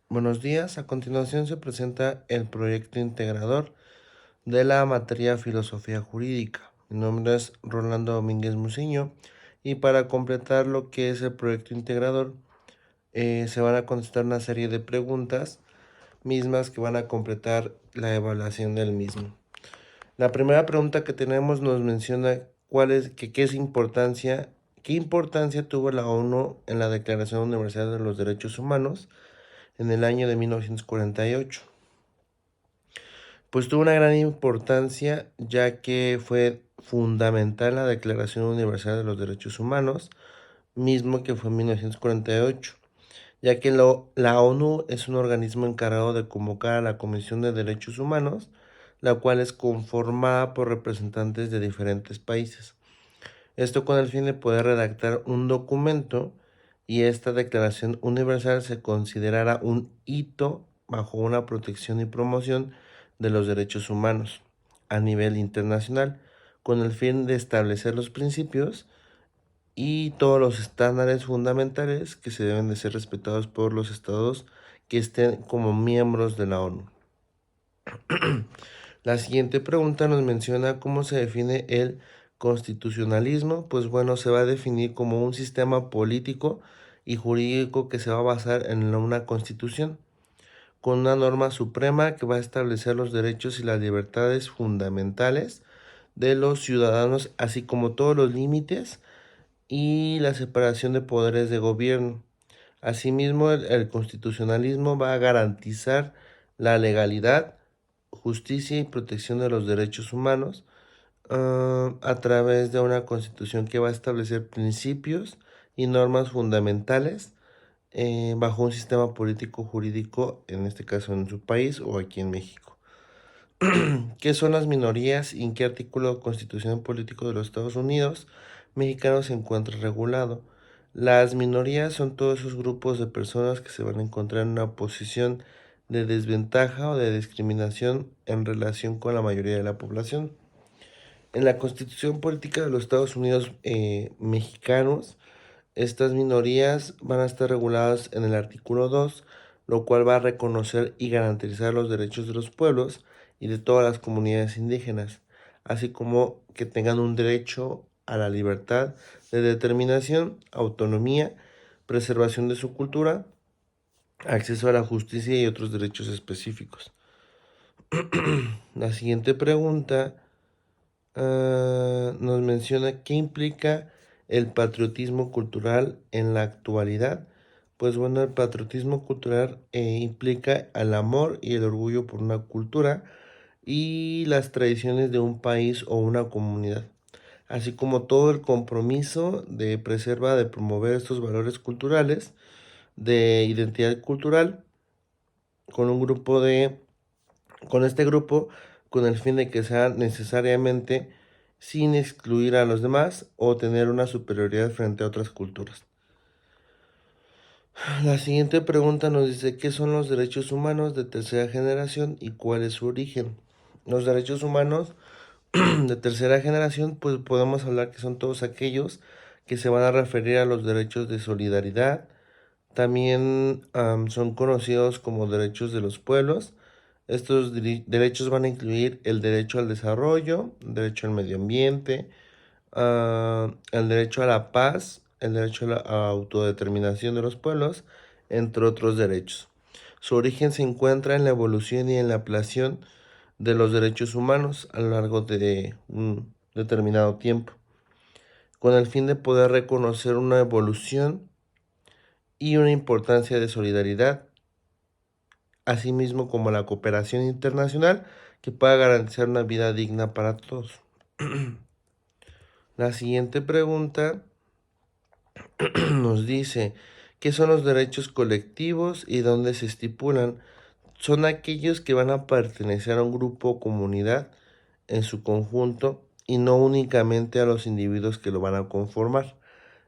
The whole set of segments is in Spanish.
Buenos días, a continuación se presenta el proyecto integrador de la materia Filosofía Jurídica. Mi nombre es Rolando Domínguez Muciño y para completar lo que es el proyecto integrador se van a contestar una serie de preguntas mismas que van a completar la evaluación del mismo. La primera pregunta que tenemos nos menciona qué importancia tuvo la ONU en la Declaración Universal de los Derechos Humanos en el año de 1948. Pues tuvo una gran importancia ya que fue fundamental la Declaración Universal de los Derechos Humanos, mismo que fue en 1948, ya que la ONU es un organismo encargado de convocar a la Comisión de Derechos Humanos, la cual es conformada por representantes de diferentes países. Esto con el fin de poder redactar un documento y esta Declaración Universal se considerará un hito bajo una protección y promoción de los derechos humanos a nivel internacional, con el fin de establecer los principios y todos los estándares fundamentales que se deben de ser respetados por los estados que estén como miembros de la ONU. La siguiente pregunta nos menciona cómo se define el constitucionalismo. Pues bueno, se va a definir como un sistema político y jurídico que se va a basar en una constitución, con una norma suprema que va a establecer los derechos y las libertades fundamentales de los ciudadanos, así como todos los límites y la separación de poderes de gobierno. Asimismo, el constitucionalismo va a garantizar la legalidad, justicia y protección de los derechos humanos a través de una constitución que va a establecer principios y normas fundamentales bajo un sistema político jurídico, en este caso en su país o aquí en México. ¿Qué son las minorías y en qué artículo constitucional político de los Estados Unidos mexicanos se encuentra regulado? Las minorías son todos esos grupos de personas que se van a encontrar en una posición de desventaja o de discriminación en relación con la mayoría de la población. En la Constitución Política de los Estados Unidos mexicanos, estas minorías van a estar reguladas en el artículo 2, lo cual va a reconocer y garantizar los derechos de los pueblos y de todas las comunidades indígenas, así como que tengan un derecho a la libertad de determinación, autonomía, preservación de su cultura, acceso a la justicia y otros derechos específicos. La siguiente pregunta nos menciona qué implica el patriotismo cultural en la actualidad. Pues bueno, el patriotismo cultural implica el amor y el orgullo por una cultura y las tradiciones de un país o una comunidad, así como todo el compromiso de preservar, de promover estos valores culturales, de identidad cultural, con un grupo de con este grupo con el fin de que sea necesariamente sin excluir a los demás o tener una superioridad frente a otras culturas. La siguiente pregunta nos dice ¿qué son los derechos humanos de tercera generación y cuál es su origen? Los derechos humanos de tercera generación, pues podemos hablar que son todos aquellos que se van a referir a los derechos de solidaridad. También son conocidos como derechos de los pueblos. Estos derechos van a incluir el derecho al desarrollo, el derecho al medio ambiente, el derecho a la paz, el derecho a la autodeterminación de los pueblos, entre otros derechos. Su origen se encuentra en la evolución y en la ampliación de los derechos humanos a lo largo de un determinado tiempo, con el fin de poder reconocer una evolución y una importancia de solidaridad, asimismo como la cooperación internacional que pueda garantizar una vida digna para todos. La siguiente pregunta nos dice, ¿qué son los derechos colectivos y dónde se estipulan? Son aquellos que van a pertenecer a un grupo o comunidad en su conjunto y no únicamente a los individuos que lo van a conformar.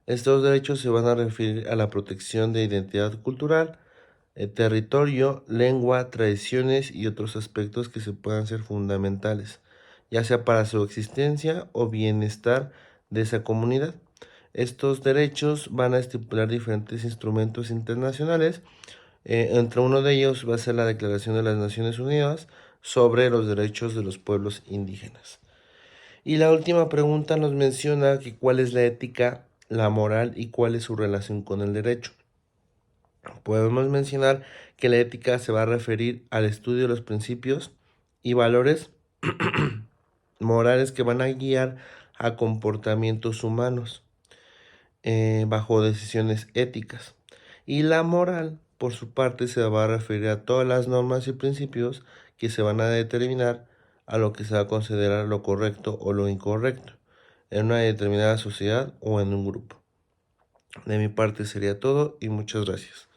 Estos derechos se van a referir a la protección de identidad cultural, territorio, lengua, tradiciones y otros aspectos que se puedan ser fundamentales, ya sea para su existencia o bienestar de esa comunidad. Estos derechos van a estipular diferentes instrumentos internacionales Entre uno de ellos va a ser la Declaración de las Naciones Unidas sobre los derechos de los pueblos indígenas. Y la última pregunta nos menciona que cuál es la ética, la moral y cuál es su relación con el derecho. Podemos mencionar que la ética se va a referir al estudio de los principios y valores morales que van a guiar a comportamientos humanos bajo decisiones éticas. Y la moral, por su parte, se va a referir a todas las normas y principios que se van a determinar a lo que se va a considerar lo correcto o lo incorrecto en una determinada sociedad o en un grupo. De mi parte sería todo y muchas gracias.